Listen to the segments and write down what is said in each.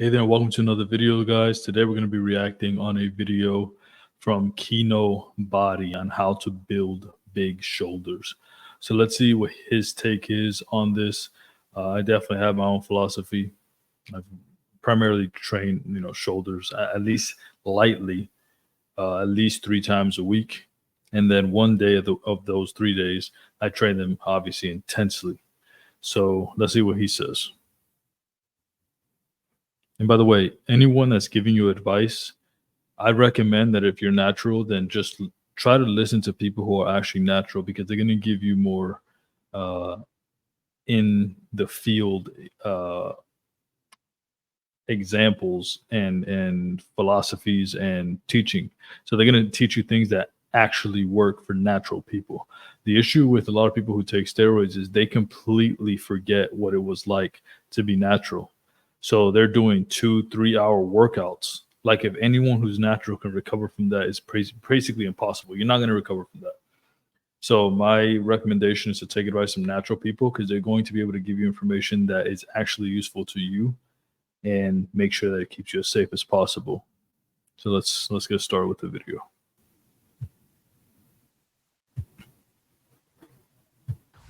Hey there, welcome to another video, guys. Today we're going to be reacting on a video from Kinobody on how to build big shoulders. So let's see what his take is on this. I definitely have my own philosophy. I've primarily trained, shoulders at least lightly, at least 3 times a week, and then one day of those 3 days, I train them obviously intensely. So let's see what he says. And by the way, anyone that's giving you advice, I recommend that if you're natural, then just try to listen to people who are actually natural, because they're going to give you more in the field examples and philosophies and teaching. So they're going to teach you things that actually work for natural people. The issue with a lot of people who take steroids is they completely forget what it was like to be natural. So they're doing 2-3 hour workouts. Like, if anyone who's natural can recover from that, it's basically impossible. You're not going to recover from that. So my recommendation is to take advice from natural people, because they're going to be able to give you information that is actually useful to you and make sure that it keeps you as safe as possible. So let's get started with the video.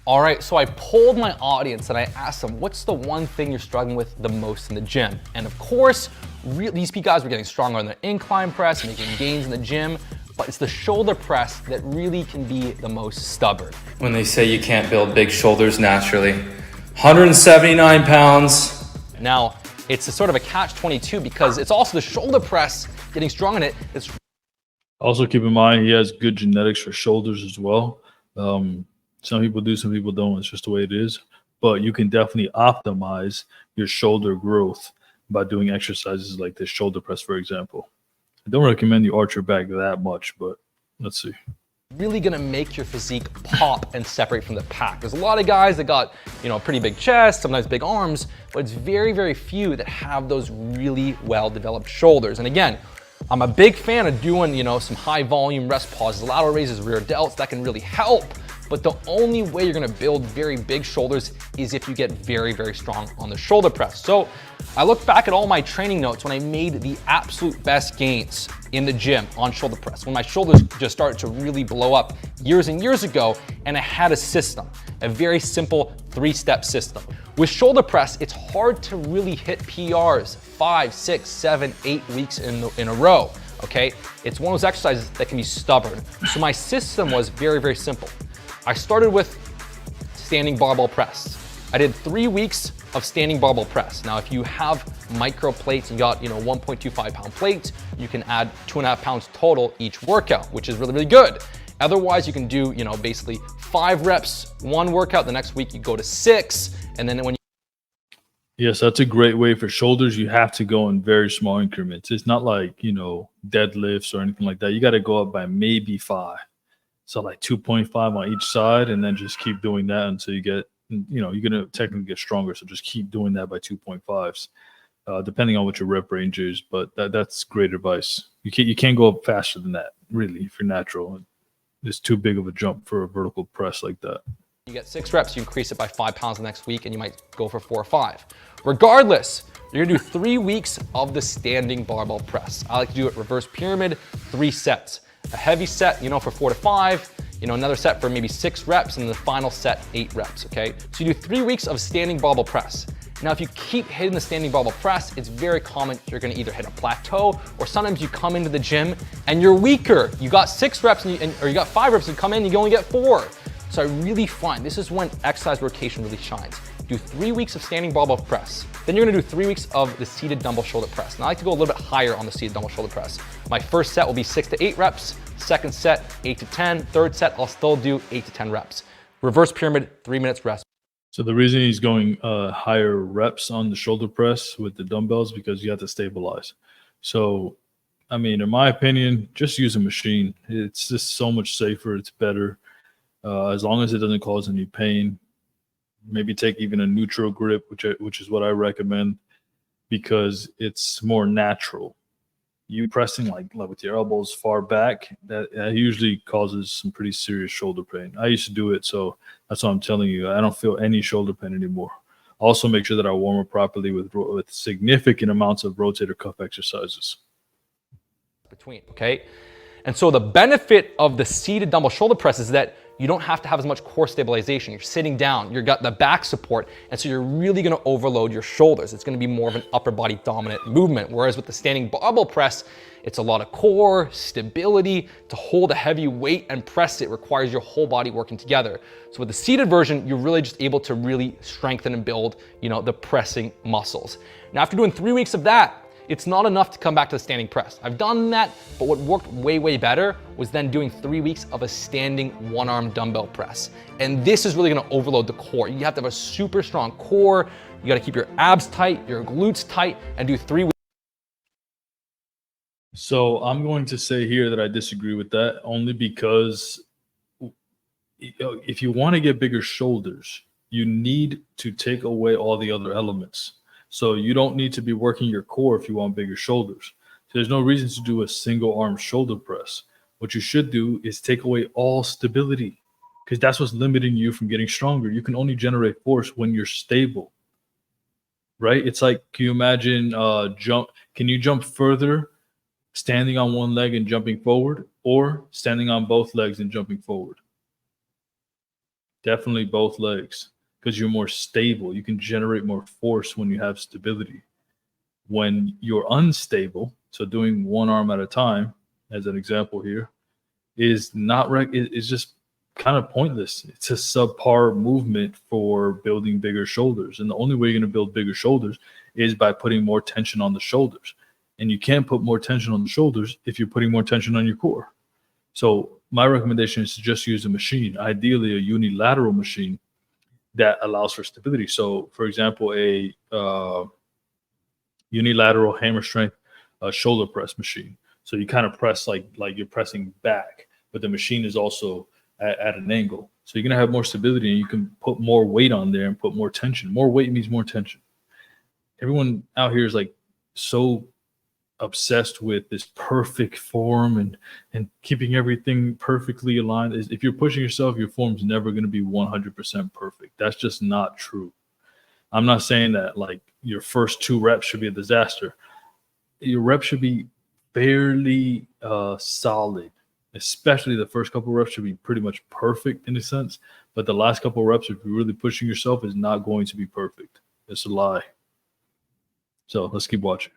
All right, so I polled my audience and I asked them, what's the one thing you're struggling with the most in the gym? And of course, these guys were getting stronger on the incline press, making gains in the gym, but it's the shoulder press that really can be the most stubborn. When they say you can't build big shoulders naturally, 179 pounds. Now, it's a sort of a catch-22, because it's also the shoulder press getting strong in it. It's also, keep in mind, he has good genetics for shoulders as well. Some people do, some people don't. It's just the way it is. But you can definitely optimize your shoulder growth by doing exercises like this shoulder press, for example. I don't recommend you arch your back that much, but let's see. really gonna make your physique pop and separate from the pack. There's a lot of guys that got, pretty big chest, sometimes big arms, but it's very, very few that have those really well-developed shoulders. And again, I'm a big fan of doing, some high volume rest pauses, lateral raises, rear delts. That can really help. But the only way you're gonna build very big shoulders is if you get very, very strong on the shoulder press. So I look back at all my training notes when I made the absolute best gains in the gym on shoulder press, when my shoulders just started to really blow up years and years ago, and I had a system, a very simple 3-step system. With shoulder press, it's hard to really hit PRs 5, 6, 7, 8 weeks in a row, okay? It's one of those exercises that can be stubborn. So my system was very, very simple. I started with standing barbell press. I did 3 weeks of standing barbell press. Now, if you have micro plates and you got 1.25 pound plates, you can add 2.5 pounds total each workout, which is really, really good. Otherwise, you can do basically 5 reps one workout. The next week you go to 6, and then when Yes, that's a great way for shoulders. You have to go in very small increments. It's not like deadlifts or anything like that. You got to go up by maybe 5. So like 2.5 on each side, and then just keep doing that until you get, you're going to technically get stronger. So just keep doing that by 2.5s, depending on what your rep range is. But that's great advice. You can't go up faster than that, really, if you're natural. It's too big of a jump for a vertical press like that. you get 6 reps, you increase it by 5 pounds the next week, and you might go for 4 or 5. Regardless, you're gonna do 3 weeks of the standing barbell press. I like to do it reverse pyramid, 3 sets. A heavy set, for 4 to 5, another set for maybe 6 reps, and the final set, 8 reps, okay? So you do 3 weeks of standing barbell press. Now, if you keep hitting the standing barbell press, it's very common you're gonna either hit a plateau, or sometimes you come into the gym and you're weaker. You got 6 reps, or you got 5 reps, and you come in, you only get 4. So I really find this is when exercise rotation really shines. Do 3 weeks of standing barbell press. Then you're gonna do 3 weeks of the seated dumbbell shoulder press. Now I like to go a little bit higher on the seated dumbbell shoulder press. My first set will be 6 to 8 reps. Second set, 8 to 10. Third set, I'll still do 8 to 10 reps. Reverse pyramid, 3 minutes rest. So the reason he's going higher reps on the shoulder press with the dumbbells, because you have to stabilize. So, in my opinion, just use a machine. It's just so much safer. It's better. As long as it doesn't cause any pain. Maybe take even a neutral grip, which is what I recommend, because it's more natural. You pressing like with your elbows far back, that usually causes some pretty serious shoulder pain. I used to do it, so that's what I'm telling you. I don't feel any shoulder pain anymore. Also make sure that I warm up properly with significant amounts of rotator cuff exercises. Okay? And so the benefit of the seated dumbbell shoulder press is that you don't have to have as much core stabilization. You're sitting down, you've got the back support, and so you're really gonna overload your shoulders. It's gonna be more of an upper body dominant movement. Whereas with the standing barbell press, it's a lot of core, stability. To hold a heavy weight and press it requires your whole body working together. So with the seated version, you're really just able to really strengthen and build, the pressing muscles. Now, after doing 3 weeks of that, it's not enough to come back to the standing press. I've done that, but what worked way, way better was then doing 3 weeks of a standing one-arm dumbbell press. And this is really gonna overload the core. You have to have a super strong core. You gotta keep your abs tight, your glutes tight, and do 3 weeks. So I'm going to say here that I disagree with that, only because if you want to get bigger shoulders, you need to take away all the other elements. So you don't need to be working your core if you want bigger shoulders. So there's no reason to do a single arm shoulder press. What you should do is take away all stability, because that's what's limiting you from getting stronger. You can only generate force when you're stable, right? It's like, can you imagine can you jump further standing on one leg and jumping forward, or standing on both legs and jumping forward? Definitely both legs, because you're more stable. You can generate more force when you have stability. When you're unstable, so doing one arm at a time, as an example here, is just kind of pointless. It's a subpar movement for building bigger shoulders. And the only way you're going to build bigger shoulders is by putting more tension on the shoulders. And you can't put more tension on the shoulders if you're putting more tension on your core. So my recommendation is to just use a machine, ideally a unilateral machine that allows for stability. So, for example, a unilateral hammer strength shoulder press machine. So you kind of press like you're pressing back, but the machine is also at an angle. So you're going to have more stability, and you can put more weight on there and put more tension. More weight means more tension. Everyone out here is like so obsessed with this perfect form and keeping everything perfectly aligned. If you're pushing yourself, your form's never going to be 100% perfect. That's just not true. I'm not saying that like your first 2 reps should be a disaster. Your reps should be fairly solid, especially the first couple reps should be pretty much perfect in a sense. But the last couple reps, if you're really pushing yourself, is not going to be perfect. It's a lie. So let's keep watching.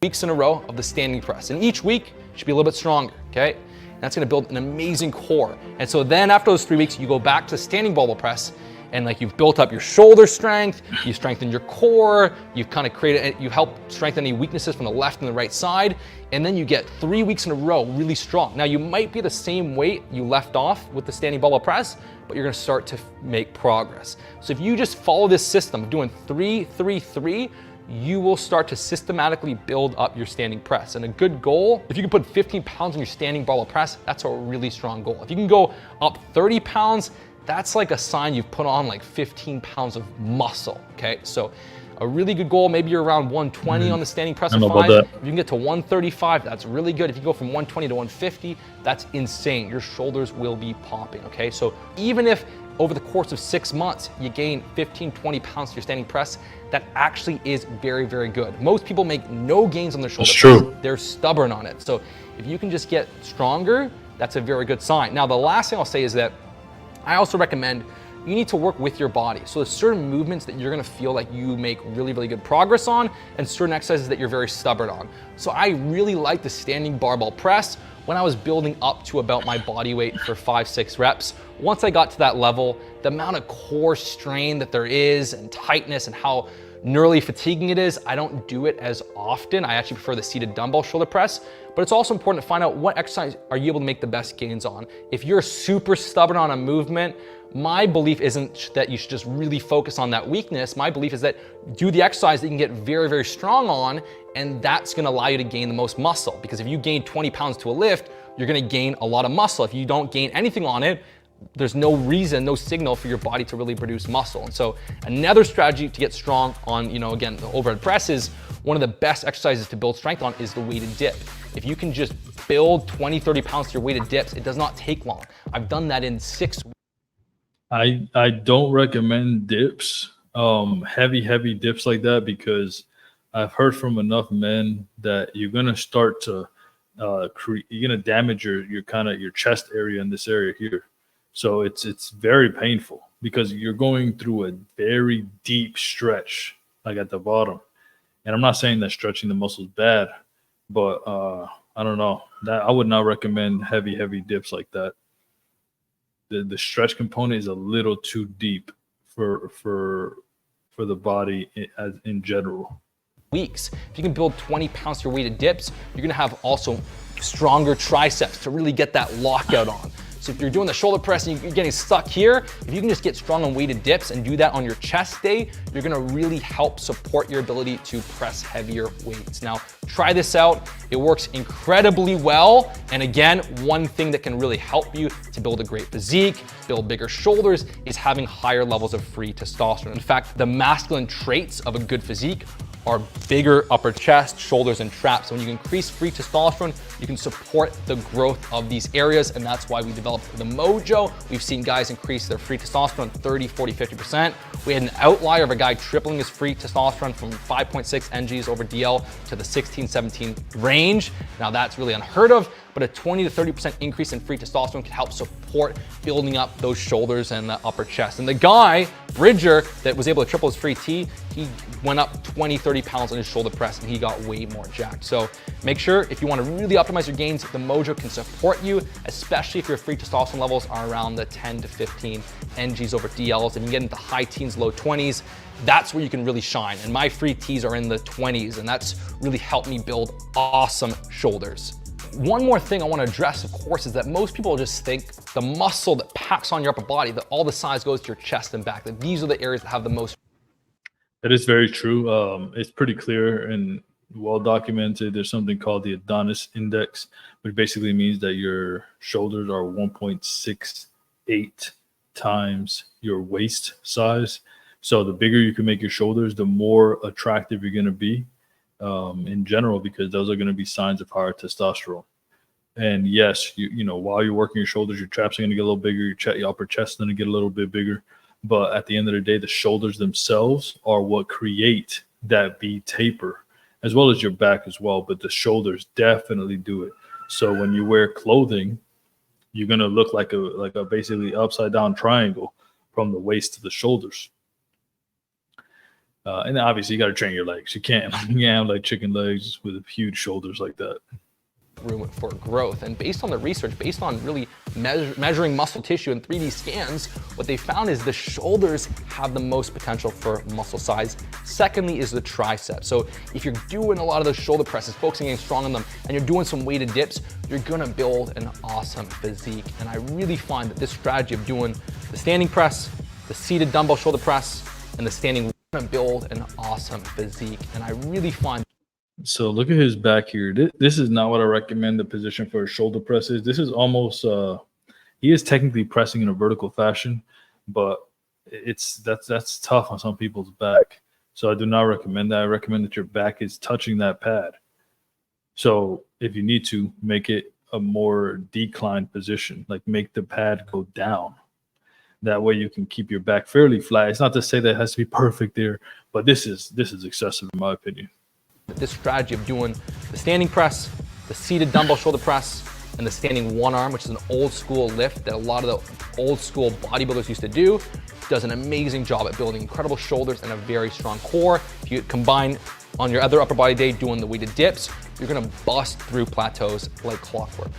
Weeks in a row of the standing press, and each week should be a little bit stronger, okay? And that's gonna build an amazing core. And so then after those 3 weeks, you go back to standing barbell press, and like you've built up your shoulder strength, you strengthened your core, you've kind of you help strengthen any weaknesses from the left and the right side, and then you get 3 weeks in a row really strong. Now you might be the same weight you left off with the standing barbell press, but you're gonna start to make progress. So if you just follow this system of doing 3, 3, 3, you will start to systematically build up your standing press. And a good goal, if you can put 15 pounds on your standing barbell press, that's a really strong goal. If you can go up 30 pounds, that's like a sign you've put on like 15 pounds of muscle, okay? So a really good goal, maybe you're around 120 on the standing press of 5. If you can get to 135, that's really good. If you go from 120 to 150, that's insane. Your shoulders will be popping, okay? So even if over the course of 6 months, you gain 15, 20 pounds to your standing press, that actually is very, very good. Most people make no gains on their shoulder press. They're stubborn on it. So if you can just get stronger, that's a very good sign. Now, the last thing I'll say is that I also recommend you need to work with your body. So there's certain movements that you're gonna feel like you make really, really good progress on, and certain exercises that you're very stubborn on. So I really like the standing barbell press when I was building up to about my body weight for 5, 6 reps. Once I got to that level, the amount of core strain that there is and tightness and how neurally fatiguing it is, I don't do it as often. I actually prefer the seated dumbbell shoulder press, but it's also important to find out what exercise are you able to make the best gains on. If you're super stubborn on a movement, my belief isn't that you should just really focus on that weakness. My belief is that do the exercise that you can get very, very strong on, and that's gonna allow you to gain the most muscle. Because if you gain 20 pounds to a lift, you're gonna gain a lot of muscle. If you don't gain anything on it, there's no reason, no signal for your body to really produce muscle. And so another strategy to get strong on, again, the overhead press is one of the best exercises to build strength on is the weighted dip. If you can just build 20, 30 pounds to your weighted dips, it does not take long. I've done that in 6 weeks. I don't recommend dips heavy dips like that, because I've heard from enough men that you're gonna start to you're gonna damage your kind of your chest area in this area here. So it's very painful because you're going through a very deep stretch, like at the bottom. And I'm not saying that stretching the muscle is bad, but I don't know, that I would not recommend heavy dips like that. The stretch component is a little too deep for the body as in general. Weeks. If you can build 20 pounds to your weighted dips, you're gonna have also stronger triceps to really get that lockout on. So if you're doing the shoulder press and you're getting stuck here, if you can just get strong on weighted dips and do that on your chest day, you're gonna really help support your ability to press heavier weights. Now, try this out. It works incredibly well. And again, one thing that can really help you to build a great physique, build bigger shoulders, is having higher levels of free testosterone. In fact, the masculine traits of a good physique are bigger upper chest, shoulders, and traps. So when you increase free testosterone, you can support the growth of these areas, and that's why we developed the Mojo. We've seen guys increase their free testosterone 30, 40, 50%. We had an outlier of a guy tripling his free testosterone from 5.6 NGs over DL to the 16, 17 range. Now that's really unheard of, but a 20 to 30% increase in free testosterone can help support building up those shoulders and the upper chest. And the guy, Bridger, that was able to triple his free T, he went up 20, 30 pounds on his shoulder press and he got way more jacked. So make sure if you want to really optimize your gains, the Mojo can support you, especially if your free testosterone levels are around the 10 to 15 NGs over DLs. If you get into high teens, low 20s, that's where you can really shine. And my free Ts are in the 20s, and that's really helped me build awesome shoulders. One more thing I want to address, of course, is that most people just think the muscle that packs on your upper body, that all the size goes to your chest and back, that these are the areas that have the most. That is very true. It's pretty clear and well documented. There's something called the Adonis Index, which basically means that your shoulders are 1.68 times your waist size. So the bigger you can make your shoulders, the more attractive you're going to be in general, because those are going to be signs of higher testosterone. And yes, you know, while you're working your shoulders, your traps are going to get a little bigger, your upper chest is going to get a little bit bigger. But at the end of the day, the shoulders themselves are what create that V taper, as well as your back as well. But the shoulders definitely do it. So when you wear clothing, you're going to look like a basically upside down triangle from the waist to the shoulders. And then obviously you got to train your legs. You can't have like chicken legs with huge shoulders like that. Room for growth. And based on the research, based on really measuring muscle tissue in 3D scans, what they found is the shoulders have the most potential for muscle size. Secondly is the tricep. So if you're doing a lot of those shoulder presses, focusing on getting strong on them, and you're doing some weighted dips, you're gonna build an awesome physique. And I really find that this strategy of doing the standing press, the seated dumbbell shoulder press, and the standing, gonna build an awesome physique. And I really find. So look at his back here. This is not what I recommend the position for a shoulder press is. This is almost he is technically pressing in a vertical fashion, but that's tough on some people's back. So I do not recommend that. I recommend that your back is touching that pad. So if you need to, make it a more declined position, like make the pad go down. That way you can keep your back fairly flat. It's not to say that it has to be perfect there, but this is excessive in my opinion. This strategy of doing the standing press, the seated dumbbell shoulder press, and the standing one arm, which is an old school lift that a lot of the old school bodybuilders used to do, does an amazing job at building incredible shoulders and a very strong core. If you combine on your other upper body day doing the weighted dips, you're gonna bust through plateaus like clockwork.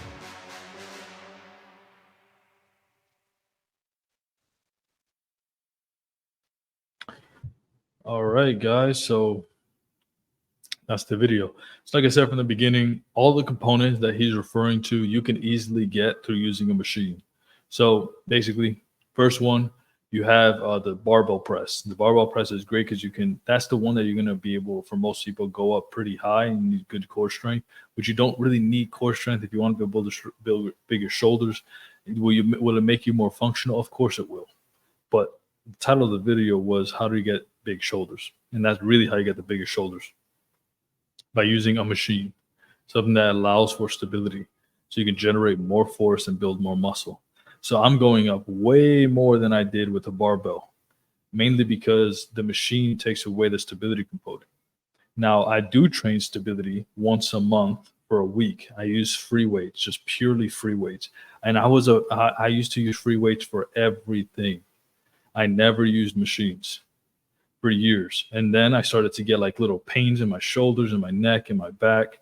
All right, guys. So that's the video. So like I said from the beginning, all the components that he's referring to, you can easily get through using a machine. So basically, first one, you have the barbell press. The barbell press is great because that's the one that you're going to be able, for most people, go up pretty high and need good core strength, but you don't really need core strength if you want to be able to build bigger shoulders. Will it make you more functional? Of course it will. But the title of the video was how do you get big shoulders? And that's really how you get the biggest shoulders. By using a machine, something that allows for stability, so you can generate more force and build more muscle. So I'm going up way more than I did with a barbell. mainly because the machine takes away the stability component. Now, I do train stability once a month for a week. I use free weights, just purely free weights. And I used to use free weights for everything. I never used machines for years. And then I started to get like little pains in my shoulders and my neck and my back.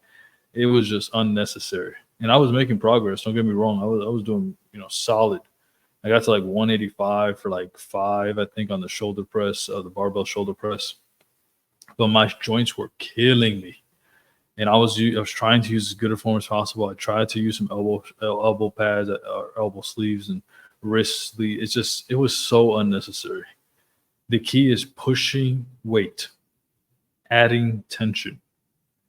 It was just unnecessary. And I was making progress. Don't get me wrong. I was doing, solid. I got to like 185 for like 5, I think, on the shoulder press, the barbell shoulder press. But my joints were killing me. And I was trying to use as good a form as possible. I tried to use some elbow pads or elbow sleeves and wrist sleeves. It was so unnecessary. The key is pushing weight, adding tension.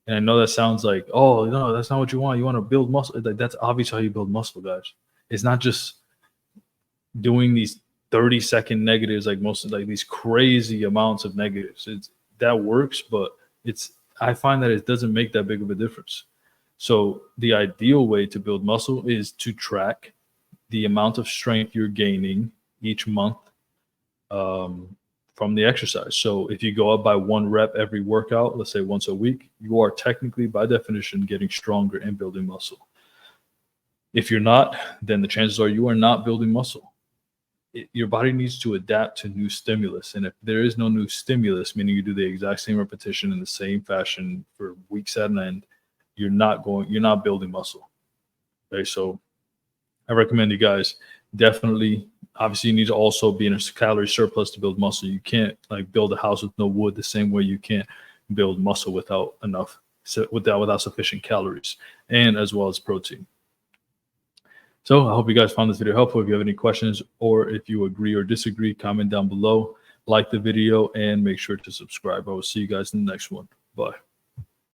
And I know that sounds like, oh, no, that's not what you want. You want to build muscle. Like, that's obviously how you build muscle, guys. It's not just doing these 30-second negatives, like these crazy amounts of negatives. That works, but I find that it doesn't make that big of a difference. So the ideal way to build muscle is to track the amount of strength you're gaining each month from the exercise. So if you go up by 1 rep every workout, let's say once a week, you are technically, by definition, getting stronger and building muscle. If you're not, then the chances are you are not building muscle. Your body needs to adapt to new stimulus. And if there is no new stimulus, meaning you do the exact same repetition in the same fashion for weeks at an end, you're not building muscle. Okay, so I recommend you guys definitely, obviously you need to also be in a calorie surplus to build muscle. You can't like build a house with no wood the same way you can't build muscle without sufficient calories and as well as protein. So I hope you guys found this video helpful. If you have any questions or if you agree or disagree, comment down below, like the video, and make sure to subscribe. I will see you guys in the next one. Bye.